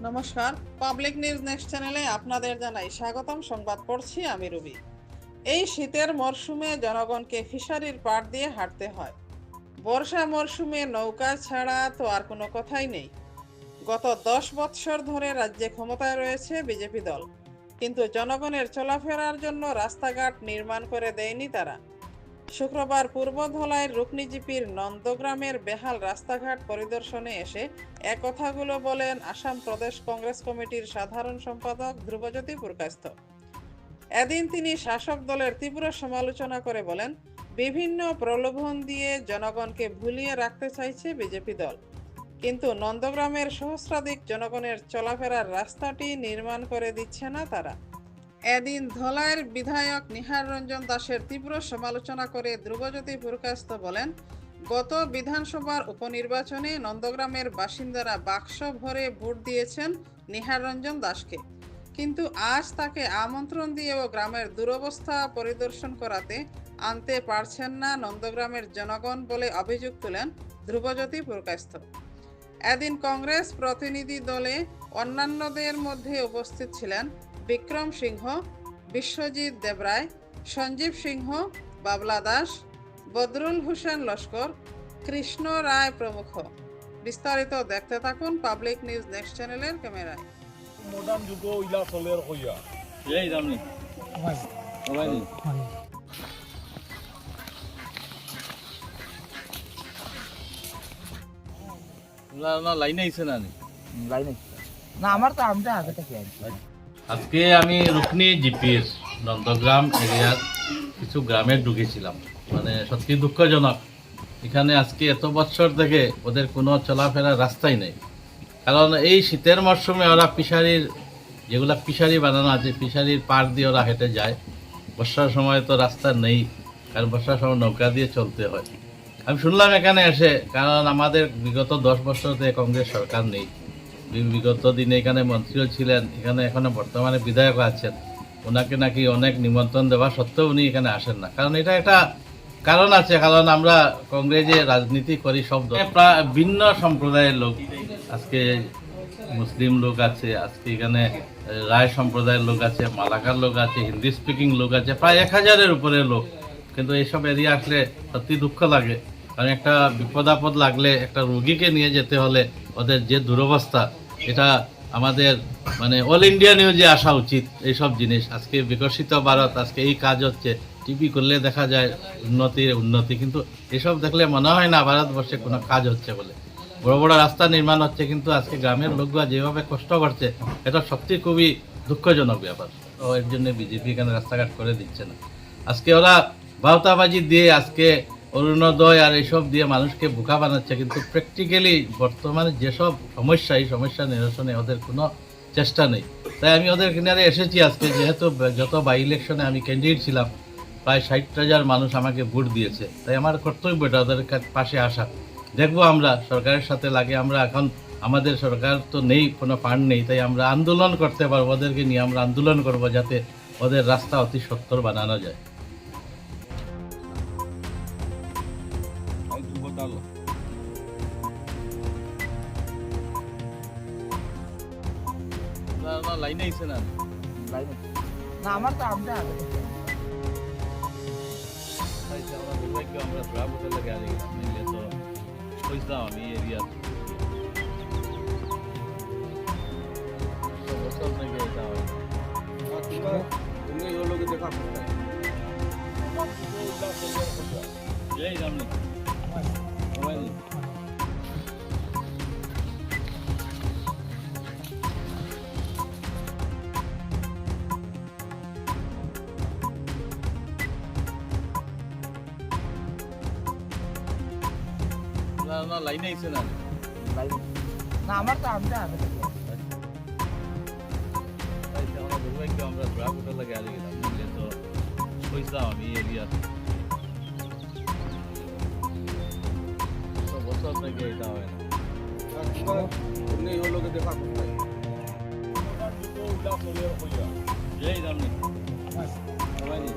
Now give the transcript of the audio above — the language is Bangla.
নমস্কার, পাবলিক নিউজ নেক্সট চ্যানেলে আপনাদের জানাই স্বাগতম। সংবাদ পড়ছি আমি রুবি। এই শীতের মরশুমে জনগণকে ফিশারির পাড় দিয়ে হাঁটতে হয়। বর্ষা মরশুমে নৌকা ছাড়া তো আর কোনো কথাই নেই। গত 10 বৎসর ধরে রাজ্যে ক্ষমতায় রয়েছে বিজেপি দল, কিন্তু জনগণের চলাফেরার জন্য রাস্তাঘাট নির্মাণ করে দেয়নি তারা। শুক্রবার পূর্ব ধলাইয়ের রুকনিজিপির নন্দগ্রামের বেহাল রাস্তাঘাট পরিদর্শনে এসে এ কথাগুলো বলেন আসাম প্রদেশ কংগ্রেস কমিটির সাধারণ সম্পাদক ধ্রুবজ্যোতি পুরকায়স্থ। এদিন তিনি শাসক দলের তীব্র সমালোচনা করে বলেন, বিভিন্ন প্রলোভন দিয়ে জনগণকে ভুলিয়ে রাখতে চাইছে বিজেপি দল, কিন্তু নন্দগ্রামের সহস্রাধিক জনগণের চলাফেরার রাস্তাটি নির্মাণ করে দিচ্ছে না তারা। এদিন ধলাইয়ের বিধায়ক নিহার রঞ্জন দাসের তীব্র সমালোচনা করে ধ্রুবজ্যোতি পুরকায়স্থ বলেন, গত বিধানসভার উপনির্বাচনে নন্দগ্রামের বাসিন্দারা বাক্স ভরে ভোট দিয়েছেন নিহার রঞ্জন দাসকে, কিন্তু আজ তাকে আমন্ত্রণ দিয়েও গ্রামের দুরবস্থা পরিদর্শন করাতে আনতে পারছেন না নন্দগ্রামের জনগণ বলে অভিযোগ তুলেন ধ্রুবজ্যোতি পুরকায়স্থ। এদিন কংগ্রেস প্রতিনিধি দলে অন্যান্যদের মধ্যে উপস্থিত ছিলেন বিক্রম সিংহ, বিশ্বজিৎ দেবরায়, সঞ্জীব সিংহ, বাবলা দাস, বদরুল হোসেন লস্কর, কৃষ্ণ রায় প্রমুখ। বিস্তারিত দেখতে থাকুন পাবলিক নিউজ নেক্সট চ্যানেলের ক্যামেরায়। মডার্ন যুগ ইলা চলের কইয়া এই দামনি সবাই নি না লাইন আইছে না লাইনে না আমার তো আমটা আগে থেকে আজকে আমি রুকনি জিপির নন্দগ্রাম এরিয়ার কিছু গ্রামে ঢুকেছিলাম। মানে সত্যি দুঃখজনক, এখানে আজকে এত বছর থেকে ওদের কোনো চলাফেরার রাস্তাই নেই। কারণ এই শীতের মরশুমে ওরা ফিশারির যেগুলা ফিশারি বানানো আছে ফিশারির পাড় দিয়ে ওরা হেঁটে যায়। বর্ষার সময় তো রাস্তা নেই, কারণ বর্ষার সময় নৌকা দিয়ে চলতে হয়। আমি শুনলাম এখানে এসে, কারণ আমাদের বিগত 10 বছর থেকে কংগ্রেস সরকার নেই। বিগত দিনে এখানে মন্ত্রীও ছিলেন, এখানে এখনো বর্তমানে বিধায়ক আছেন। ওনাকে নাকি অনেক নিমন্ত্রণ দেওয়া সত্ত্বেও উনি এখানে আসেন না। কারণ এটা একটা কারণ আছে, কারণ আমরা কংগ্রেসে রাজনীতি করি সব প্রায় ভিন্ন সম্প্রদায়ের লোক। আজকে মুসলিম লোক আছে, আজকে এখানে রায় সম্প্রদায়ের লোক আছে, মালাকার লোক আছে, হিন্দি স্পিকিং লোক আছে, প্রায় 1000-এর উপরে লোক। কিন্তু এইসব এরিয়া আসলে সত্যি দুঃখ লাগে, কারণ একটা বিপদ আপদ লাগলে একটা রোগীকে নিয়ে যেতে হলে ওদের যে দুরবস্থা, এটা আমাদের মানে অল ইন্ডিয়া নিউজে আসা উচিত এইসব জিনিস। আজকে বিকশিত ভারত, আজকে এই কাজ হচ্ছে, টিভি করলে দেখা যায় উন্নতি, কিন্তু এসব দেখলে মনে হয় না ভারতবর্ষে কোনো কাজ হচ্ছে বলে। বড় বড় রাস্তা নির্মাণ হচ্ছে, কিন্তু আজকে গ্রামের লোকরা যেভাবে কষ্ট করছে, এটা সত্যি খুবই দুঃখজনক ব্যাপার। তো এর জন্য বিজেপি এখানে রাস্তাঘাট করে দিচ্ছে না। আজকে ওরা ভাওতাবাজি দিয়ে, আজকে অরুণোদয় আর এইসব দিয়ে মানুষকে বোকা বানাচ্ছে, কিন্তু প্র্যাকটিক্যালি বর্তমানে যেসব সমস্যা, এই সমস্যা নিরসনে ওদের কোনো চেষ্টা নেই। তাই আমি ওদের কিনারে এসেছি আজকে, যেহেতু যত বাই ইলেকশনে আমি ক্যান্ডিডেট ছিলাম, প্রায় 60,000 মানুষ আমাকে ভোট দিয়েছে। তাই আমার কর্তব্য এটা ওদের পাশে আসা। দেখবো আমরা সরকারের সাথে লাগে, আমরা এখন আমাদের সরকার তো নেই, কোনো ফান্ড নেই, তাই আমরা আন্দোলন করতে পারবো। ওদেরকে নিয়ে আমরা আন্দোলন করব যাতে ওদের রাস্তা অতি সত্বর বানানো যায়। লাইনে আইছে না লাইনে না আমার তো আমটা আগে থেকে আমরা দুর্ভাগ্য, আমরা ধরা বছর লাগে আগে গেলাম, নিলে তো বুঝলাম আমি এরিয়া বছর থেকে এটা হয়। তুমি এই লোকে দেখা এই দামনি সবাই নি না লাইনে আইছে না লাইনে না আমার তো আমটা আগে থেকে আমরা দুর্ভাগ্য, আমরা ধরা বছর লাগে আগে গেলাম, নিলে তো বুঝলাম আমি এরিয়া বছর থেকে এটা হয় না। তুমি এই লোকে দেখা এই দামনি সবাই নি